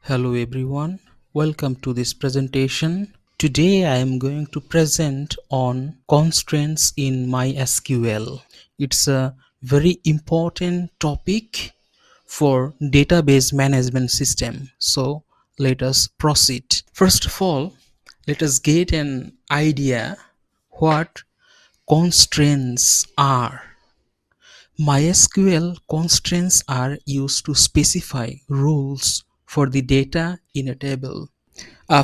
Hello everyone, welcome to this presentation. Today I am going to present on constraints in MySQL. It's a very important topic for database management system. So let us proceed. First of all, let us get an idea what constraints are. MySQL constraints are used to specify rules for the data in a table.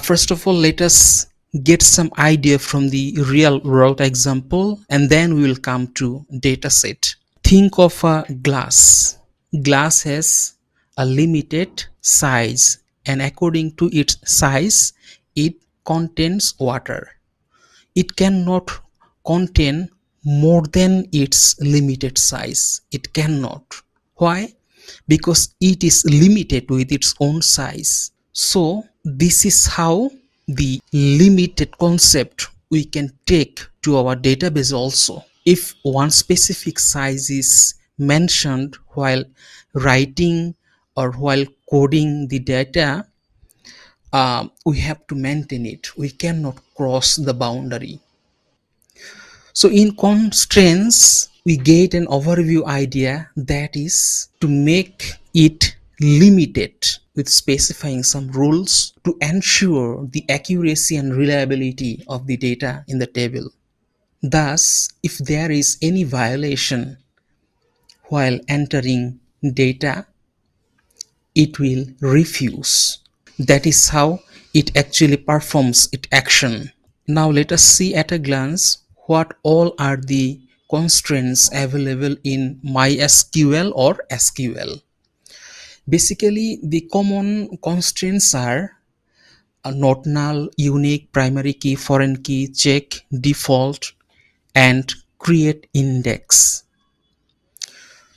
First of all, let us get some idea from the real world example and then we will come to dataset. Think of a glass. Glass has a limited size and according to its size, it contains water. It cannot contain more than its limited size. It cannot. Why? Because it is limited with its own size. So this is how the limited concept we can take to our database also. If one specific size is mentioned while writing or while coding the data, we have to maintain it. We cannot cross the boundary. So in constraints, we get an overview idea, that is to make it limited with specifying some rules to ensure the accuracy and reliability of the data in the table. Thus, if there is any violation while entering data, it will refuse. That is how it actually performs its action. Now let us see at a glance what all are the constraints available in MySQL or SQL. Basically, the common constraints are not null, unique, primary key, foreign key, check, default, and create index.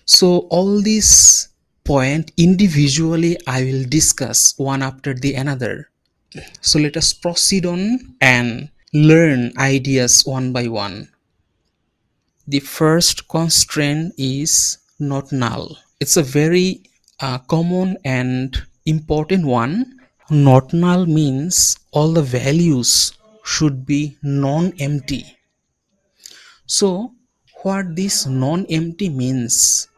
So all these points individually I will discuss one after the another. So let us proceed on and learn ideas one by one. The first constraint is not null. It's a very common and important one. Not null means all the values should be non-empty. So what this non-empty means?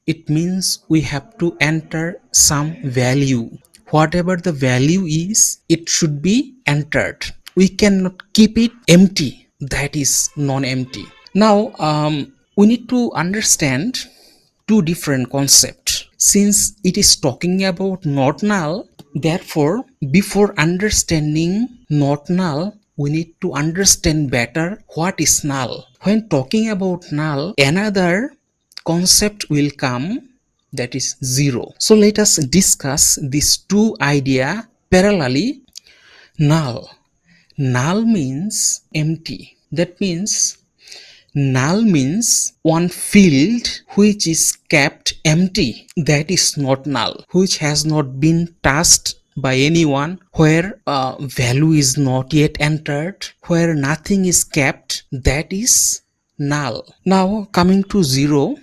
It means we have to enter some value. Whatever the value is, it should be entered. We cannot keep it empty. That is non-empty. Now we need to understand two different concepts. Since it is talking about not null, therefore before understanding not null, we need to understand better what is null. When talking about null, another concept will come, that is zero. So let us discuss these two ideas parallelly. Null. Null means empty. That means null means one field which is kept empty. That is not null. Which has not been touched by anyone, where value is not yet entered, where nothing is kept. That is null. Now coming to zero.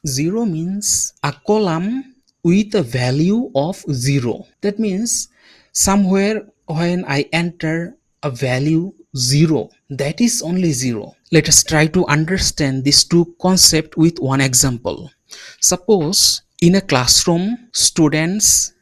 Zero means a column with a value of 0. That means somewhere when I enter a value 0, that is only 0. Let us try to understand these two concepts with one example. Suppose in a classroom, students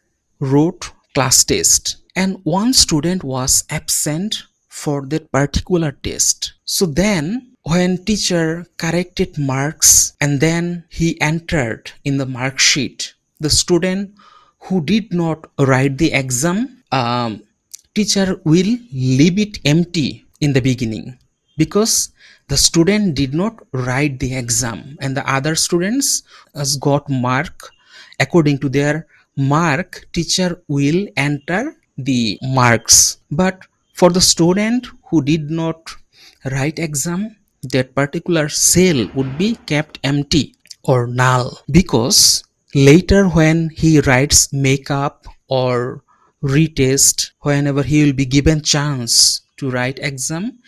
wrote class test and one student was absent for that particular test. So then when teacher corrected marks and then he entered in the mark sheet, the student who did not write the exam, teacher will leave it empty in the beginning because the student did not write the exam and the other students has got mark. According to their mark, teacher will enter the marks, but for the student who did not write exam, that particular cell would be kept empty or null, because later when he writes makeup or retest, whenever he will be given chance to write exam,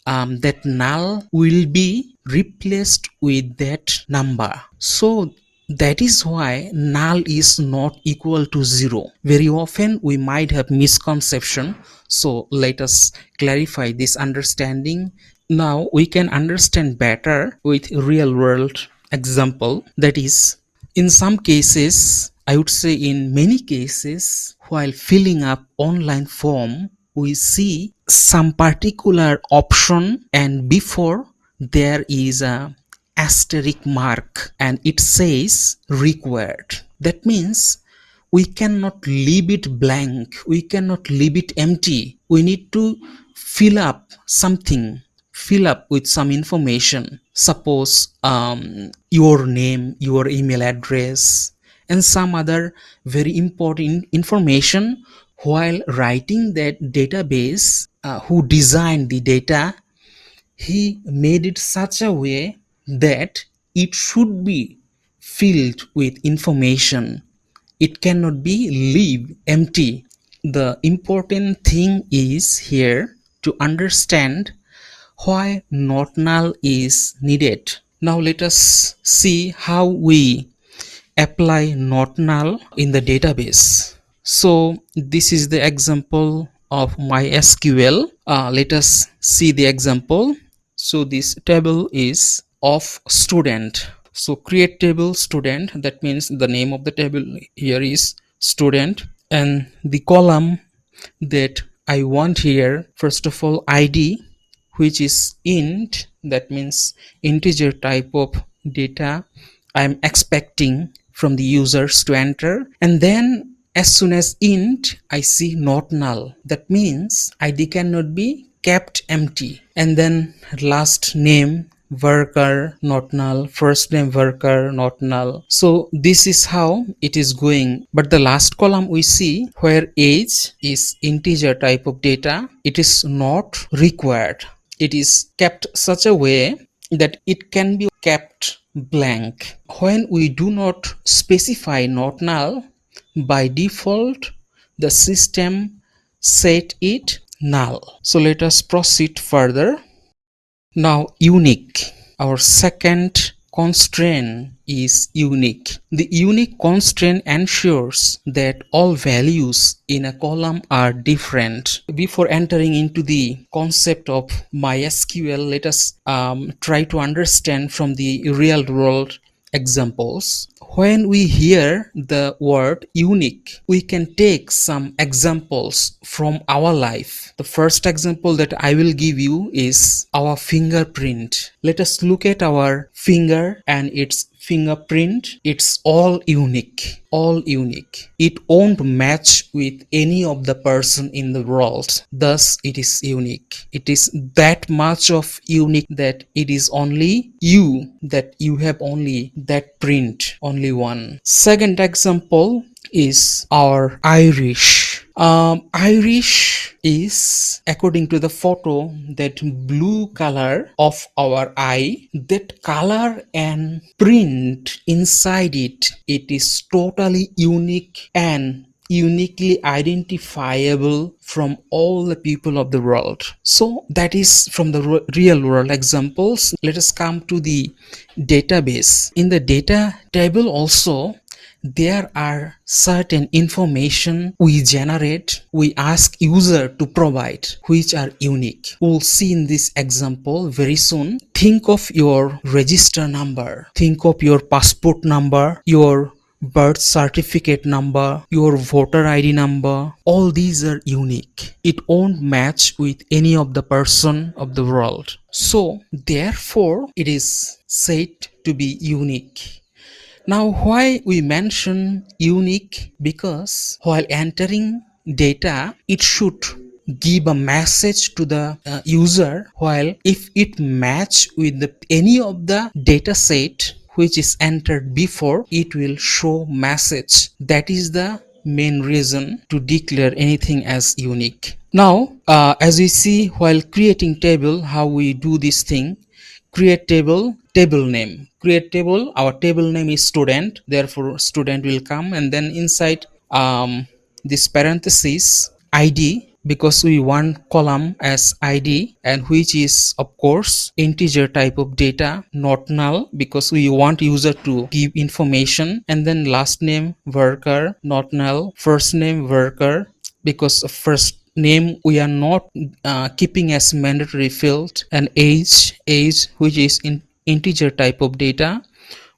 that null will be replaced with that number. So that is why null is not equal to 0. Very often we might have misconception, so let us clarify this understanding. Now we can understand better with real world example. That is, in some cases, I would say in many cases, while filling up online form, we see some particular option and before there is a asterisk mark and it says required. That means we cannot leave it blank, we cannot leave it empty. We need to fill up something, fill up with some information. Suppose your name, your email address, and some other very important information. While writing that database, who designed the data, he made it such a way that it should be filled with information. It cannot be leave empty. The important thing is here to understand why not null is needed. Now let us see how we apply not null in the database. So this is the example of MySQL. Let us see the example. So this table is of student. So create table student, that means the name of the table here is student, and the column that I want here, first of all ID, which is int, that means integer type of data I'm expecting from the users to enter. And then as soon as int, I see not null, that means ID cannot be kept empty. And then last name worker not null, first name worker not null. So this is how it is going. But the last column we see where age is integer type of data, it is not required. It is kept such a way that it can be kept blank. When we do not specify not null, by default the system set it null. So let us proceed further. Now unique, our second constraint is unique. The unique constraint ensures that all values in a column are different. Before entering into the concept of MySQL, let us try to understand from the real world examples. When we hear the word unique, we can take some examples from our life. The first example that I will give you is our fingerprint. Let us look at our finger and its fingerprint. It's all unique, all unique. It won't match with any of the person in the world, thus it is unique. It is that much of unique that it is only you, that you have only that print, only one. Second example is our Irish. Irish is, according to the photo, that blue color of our eye, that color and print inside it, it is totally unique and uniquely identifiable from all the people of the world. So that is from the real world examples. Let us come to the database. In the data table also, there are certain information we generate, we ask user to provide, which are unique. We'll see in this example very soon. Think of your register number, think of your passport number, your birth certificate number, your voter ID number. All these are unique. It won't match with any of the person of the world. So therefore it is said to be unique. Now why we mention unique? Because while entering data, it should give a message to the user, while if it match with any of the data set which is entered before, it will show message. That is the main reason to declare anything as unique. Now as we see while creating table, how we do this thing: create table, table name, create table, our table name is student, therefore student will come, and then inside this parenthesis ID, because we want column as id, and which is of course integer type of data, not null, because we want user to give information. And then last name worker, not null. First name worker, because of first name we are not keeping as mandatory field. And age which is in integer type of data,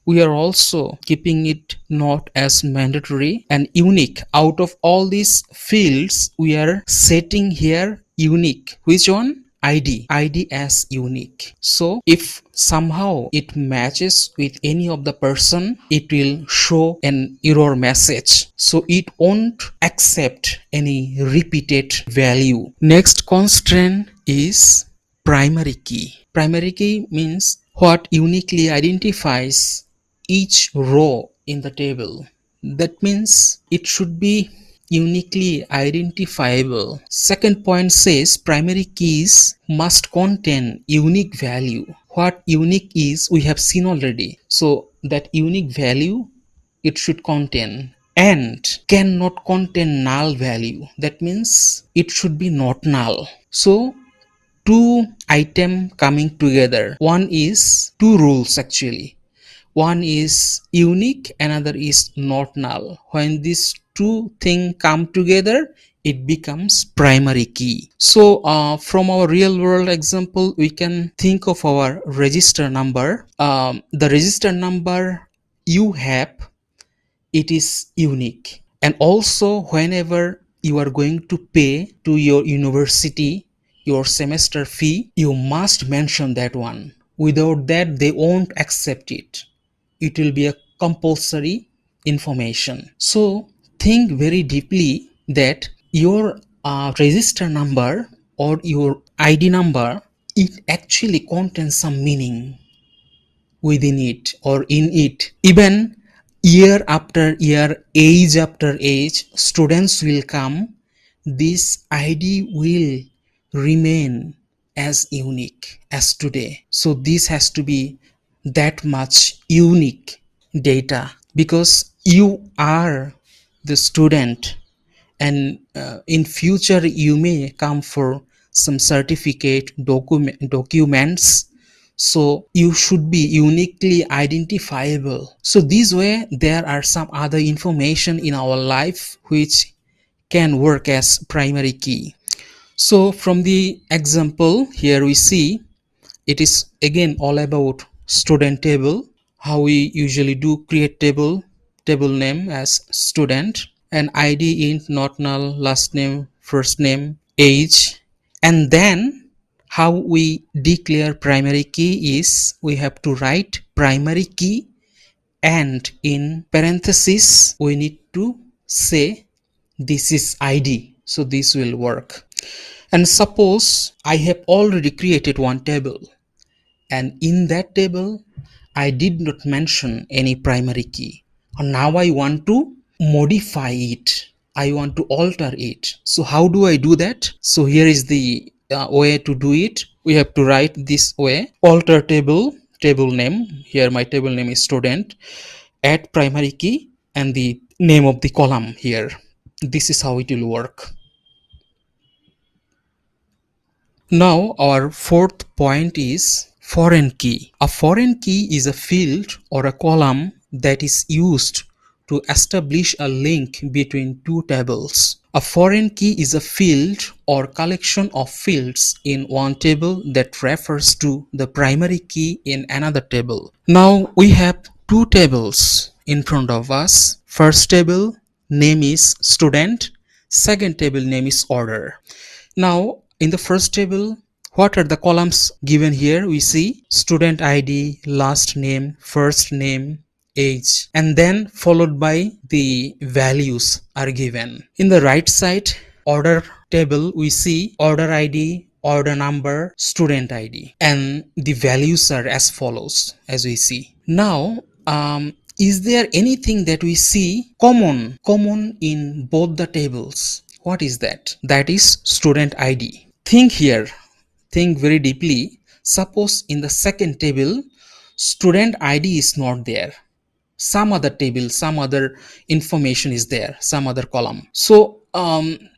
we are also keeping it not as mandatory. And unique, out of all these fields we are setting here unique. Which one? id as unique. So if somehow it matches with any of the person, it will show an error message, so it won't accept any repeated value. Next constraint is primary key. Primary key means what uniquely identifies each row in the table. That means it should be uniquely identifiable. Second point says primary keys must contain unique value. What unique is, we have seen already. So that unique value it should contain, and cannot contain null value. That means it should be not null. So two item coming together, one is two rules actually. One is unique, another is not null. When these two things come together, it becomes primary key. So from our real world example, we can think of our register number. The register number you have, it is unique. And also whenever you are going to pay to your university your semester fee, you must mention that one. Without that they won't accept it. It will be a compulsory information. So think very deeply that your register number or your id number, it actually contains some meaning within it or in it. Even year after year, age after age, students will come, this id will remain as unique as today. So this has to be that much unique data, because you are the student, and in future you may come for some certificate documents, so you should be uniquely identifiable. So this way there are some other information in our life which can work as primary key. So from the example here we see, it is again all about student table. How we usually do create table name as student, and id int not null, last name, first name, age. And then how we declare primary key is, we have to write primary key, and in parenthesis we need to say this is id. So this will work. And suppose I have already created one table, and in that table I did not mention any primary key, and now I want to modify it, I want to alter it. So how do I do that? So here is the way to do it. We have to write this way: alter table name. Here my table name is student, add primary key, and the name of the column here. This is how it will work. Now our fourth point is foreign key. A foreign key is a field or a column that is used to establish a link between two tables. A foreign key is a field or collection of fields in one table that refers to the primary key in another table. Now we have two tables in front of us. First table name is student, second table name is order. Now in the first table, what are the columns given here? We see student id, last name, first name, age, and then followed by the values are given. In the right side order table, we see order id, order number, student id, and the values are as follows, as we see. Now is there anything that we see common in both the tables? What is that? That is student id. Think here, think very deeply. Suppose in the second table student id is not there, some other table, some other information is there, some other column. So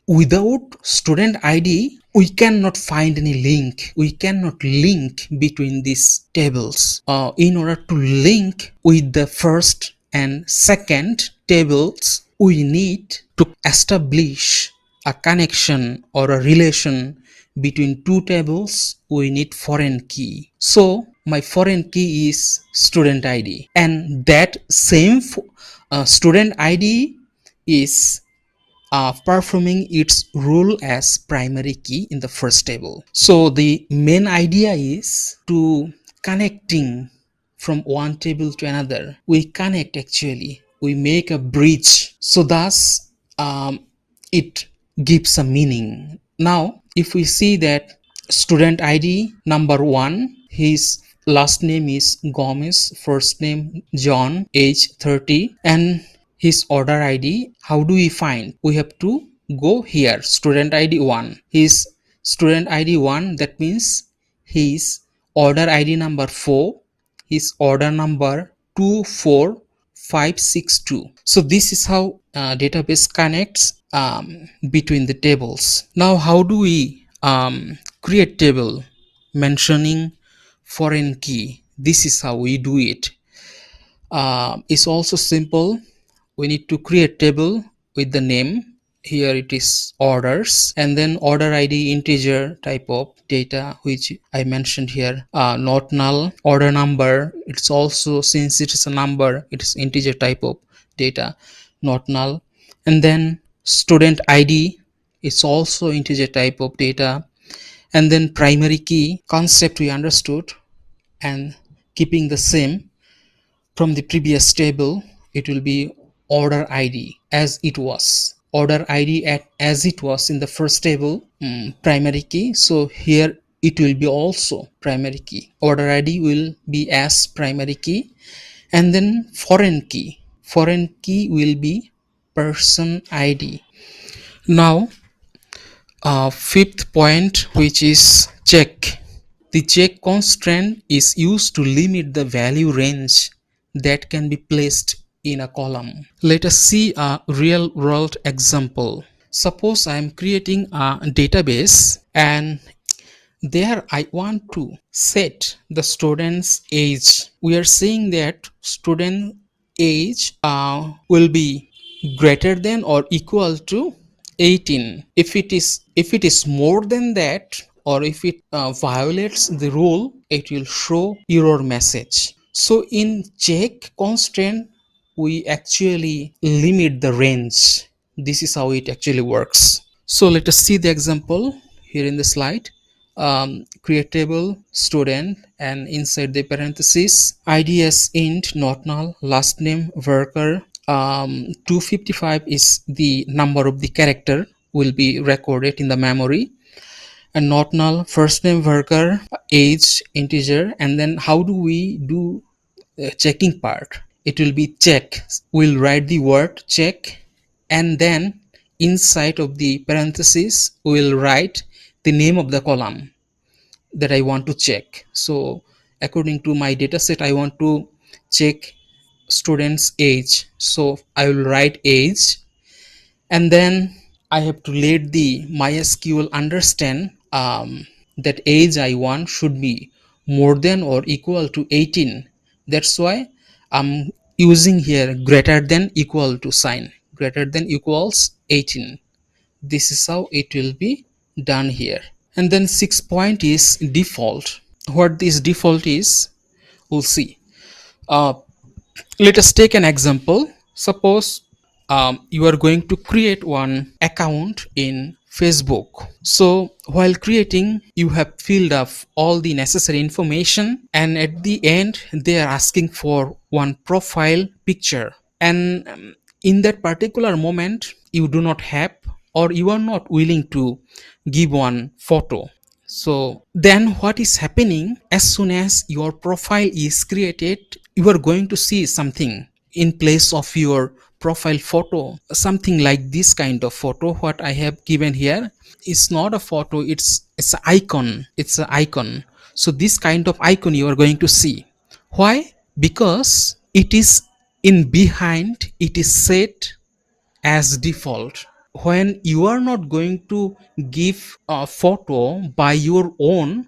Without student id we cannot find any link, we cannot link between these tables. In order to link with the first and second tables we need to establish a connection or a relation between two tables. We need foreign key, so my foreign key is student id, and that same student id is performing its role as primary key in the first table. So the main idea is to connecting from one table to another. We connect, actually, we make a bridge. So thus it gives a meaning. Now if we see that student id number 1, his last name is Gomez, first name John, age 30, and his order id, how do we find? We have to go here, student id 1, his student id 1, that means his order id number 4, his order number 24562. So this is how database connects between the tables. Now how do we create table mentioning foreign key? This is how we do it. It's also simple. We need to create table with the name. Here it is orders, and then order id integer type of data, which I mentioned here, not null. Order number, it's also, since it is a number, it is integer type of data, not null. And then student id, it's also integer type of data. And then primary key concept we understood, and keeping the same from the previous table, it will be order id as it was, order id as it was in the first table, primary key. So here it will be also primary key, order id will be as primary key. And then foreign key will be person id. Now fifth point, which is check. The check constraint is used to limit the value range that can be placed in a column. Let us see a real world example. Suppose I am creating a database, and there I want to set the student's age. We are saying that student age will be greater than or equal to 18. If it is more than that, or if it violates the rule, it will show error message. So in check constraint we actually limit the range. This is how it actually works. So let us see the example here in the slide. Create table student, and inside the parentheses id as int, not null, last name worker. 255 is the number of the character will be recorded in the memory, and not null, first name worker, age integer. And then how do we do checking part? It will be check, we'll write the word check, and then inside of the parentheses we'll write the name of the column that I want to check. So according to my data set, I want to check student's age, so I will write age. And then I have to let the MySQL understand that age I want should be more than or equal to 18. That's why I'm using here greater than equal to sign, greater than equals 18. This is how it will be done here. And then 6 point is default. What this default is, we'll see. uh, Let us take an example. Suppose you are going to create one account in Facebook. So while creating, you have filled up all the necessary information, and at the end they are asking for one profile picture. And in that particular moment you do not have, or you are not willing to give one photo. So then what is happening, as soon as your profile is created, you are going to see something in place of your profile photo, something like this kind of photo. What I have given here is not a photo, it's an icon, it's an icon. So this kind of icon you are going to see. Why? Because it is in behind, it is set as default. when you are not going to give a photo by your own,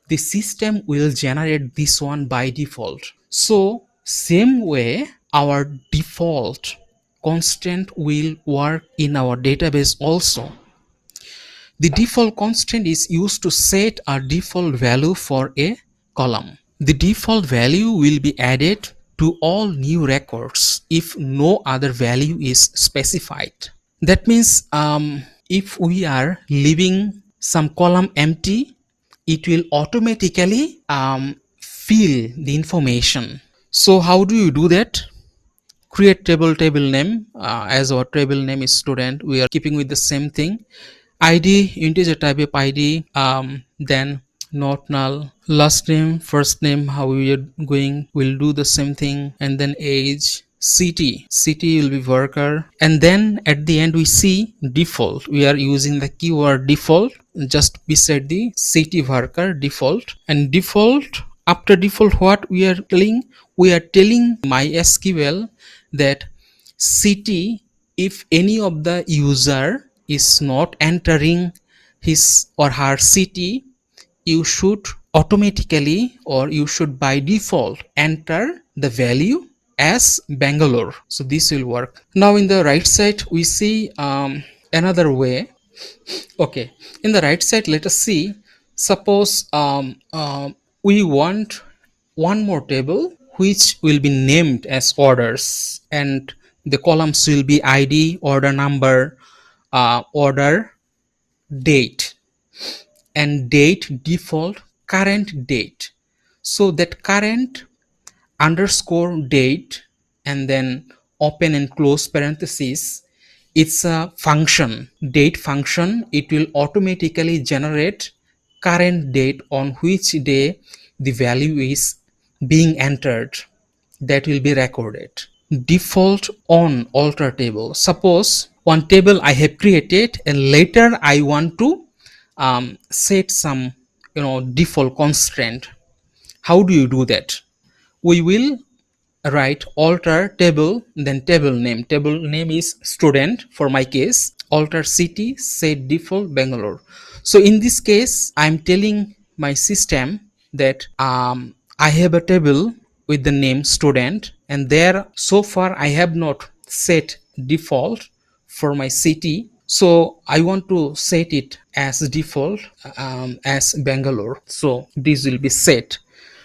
the system will generate this one by default. So same way, our default constant will work in our database also. The default constant is used to set a default value for a column. The default value will be added to all new records if no other value is specified. That means if we are leaving some column empty, it will automatically fill the information. So how do you do that? Create table name. As our table name is student, we are keeping with the same thing. ID, integer type of ID, then not null. Last name, first name, how we are going, we'll do the same thing. And then age, city will be worker. And then at the end we see default. We are using the keyword default just beside the city worker default. And default, after default, what we are telling? We are telling MySQL that city, if any of the user is not entering his or her city, you should automatically, or you should by default enter the value as Bangalore. So this will work. Now in the right side we see another way. Okay, in the right side, let us see. Suppose we want one more table which will be named as orders, and the columns will be ID, order number, order, date, and date default, current date. So that current underscore date and then open and close parentheses, it's a function, date function. It will automatically generate current date on which day the value is being entered, that will be recorded. Default on alter table. Suppose one table I have created and later I want to set some default constraint. How do you do that? We will write alter table, then table name is student for my case, alter city, set default Bangalore. So in this case I'm telling my system that I have a table with the name student, and there so far I have not set default for my city, so I want to set it as default as Bangalore. So this will be set.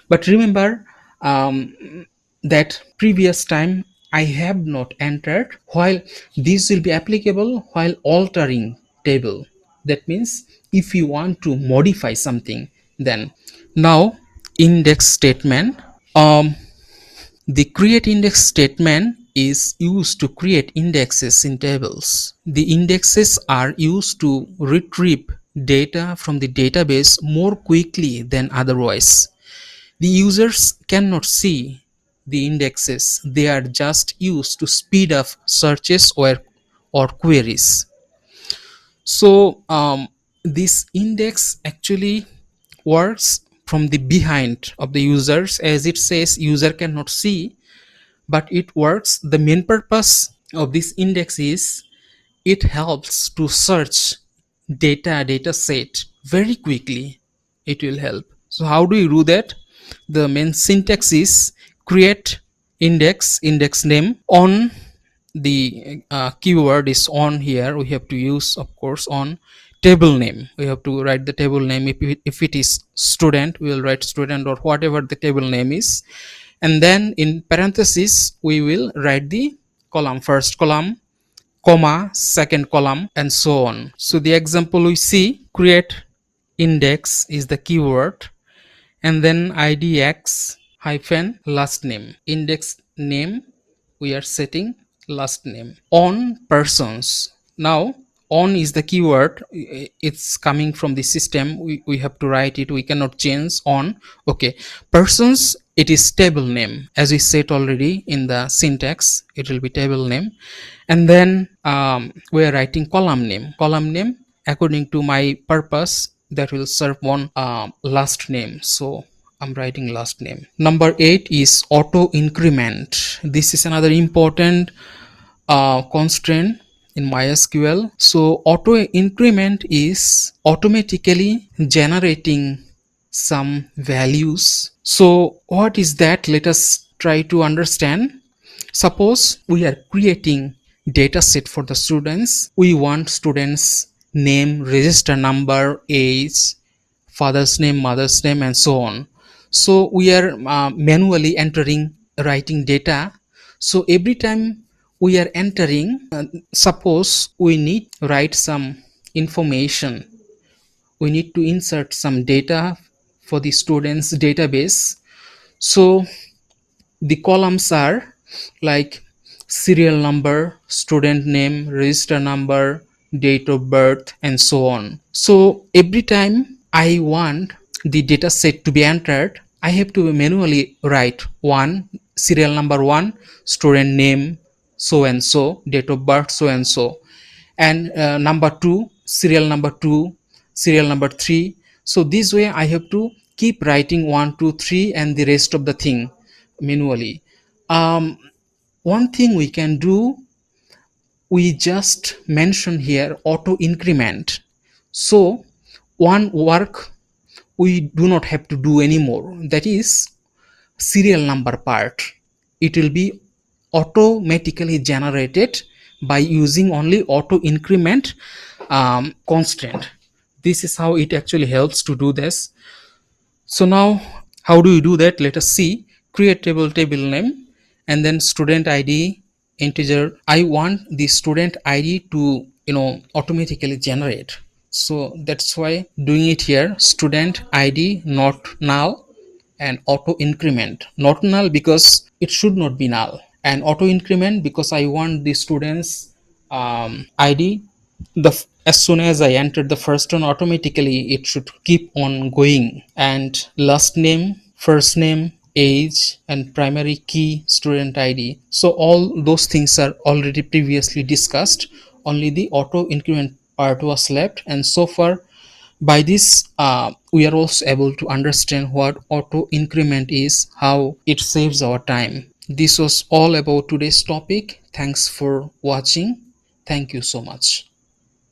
But remember that previous time I have not entered, while this will be applicable while altering table. That means if you want to modify something, then now index statement. The create index statement is used to create indexes in tables. The indexes are used to retrieve data from the database more quickly than otherwise. The users cannot see the indexes, they are just used to speed up searches or queries. So this index actually works from the behind of the users, as it says user cannot see, but it works. The main purpose of this index is it helps to search data set very quickly. It will help. So how do you do that? The main syntax is create index name. On the keyword is on. Here we have to use, of course, on table name. We have to write the table name. If it is student, we will write student or whatever the table name is, and then in parentheses we will write the column, first column, comma, second column, and so on. So the example we see, create index is the keyword, and then idx hyphen last name, index name we are setting last name. On persons, now on is the keyword, it's coming from the system, we have to write it, we cannot change on. Okay, persons, it is table name, as we said already in the syntax, it will be table name. And then we are writing column name according to my purpose, that will serve one last name, so I'm writing last name. Number 8 is auto increment. This is another important constraint. in MySQL. So auto increment is automatically generating some values. So what is that? Let us try to understand. Suppose we are creating data set for the students. We want students name, register number, age, father's name, mother's name, and so on. So we are manually entering, writing data. So every time we are entering, suppose we need to write some information, we need to insert some data for the students database. So the columns are like serial number, student name, register number, date of birth, and so on. So every time I want the data set to be entered, I have to manually write one, serial number one, student name so and so, date of birth so and so, and number two, serial number two, serial number three. So this way I have to keep writing one, two, three, and the rest of the thing manually. um, One thing we can do, we just mention here auto increment. So one work we do not have to do anymore, that is serial number part. It will be automatically generated by using only auto increment constraint. This is how it actually helps to do this. So now how do you do that? Let us see. Create table name, and then student id integer. I want the student id to automatically generate. So that's why doing it here, student id not null, and auto increment not null because it should not be null, and auto increment because I want the students id, as soon as I enter the first one, automatically it should keep on going. And last name, first name, age, and primary key, student id. So all those things are already previously discussed. Only the auto increment part was left. And so far, by this we are also able to understand what auto increment is, how it saves our time. This was all about today's topic. Thanks for watching. Thank you so much.